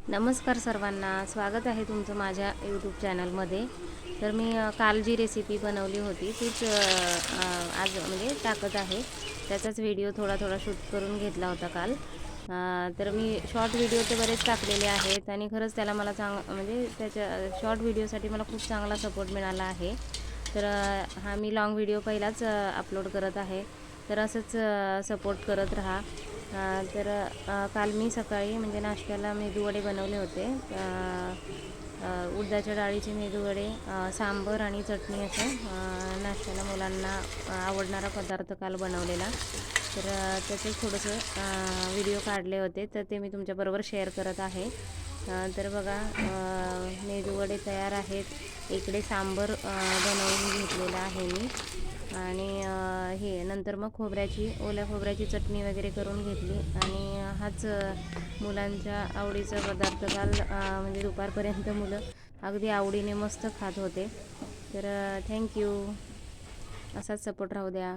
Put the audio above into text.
नमस्कार सर्वांना, स्वागत आहे तुमचं माझ्या यूट्यूब चॅनलमध्ये। तर मी काल जी रेसिपी बनवली होती तीच आज म्हणजे टाकत आहे। त्याचाच व्हिडिओ थोडा शूट करून घेतला होता काल। तर मी शॉर्ट व्हिडिओ तर बरेच टाकलेले आहेत आणि खरंच त्याला मला म्हणजे त्याच्या शॉर्ट व्हिडिओसाठी मला खूप चांगला सपोर्ट मिळाला आहे। तर हा मी लॉंग व्हिडिओ पहिलाच अपलोड करत आहे, तर असंच सपोर्ट करत राहा। तर काल मी सकाळी म्हणजे नाश्त्याला मेदूवडे बनवले होते। उडदाच्या डाळीचे मेदूवडे, सांबर आणि चटणी असं नाश्त्याला मुलांना आवडणारा पदार्थ काल बनवलेला। तर त्याचे थोडंसं व्हिडिओ काढले होते, तर ते मी तुमच्याबरोबर शेअर करत आहे। तर बघा, मेदूवडे तयार आहेत। इकडे सांबर बनवून घेतलेला आहे मी आणि हे नंतर मग ओल्या खोबऱ्याची चटणी वगैरे करून घेतली आणि हाच मुलांच्या आवडीचा पदार्थ काल म्हणजे दुपारपर्यंत मुलं अगदी आवडीने मस्त खात होते। तर थँक्यू, असाच सपोर्ट राहू द्या।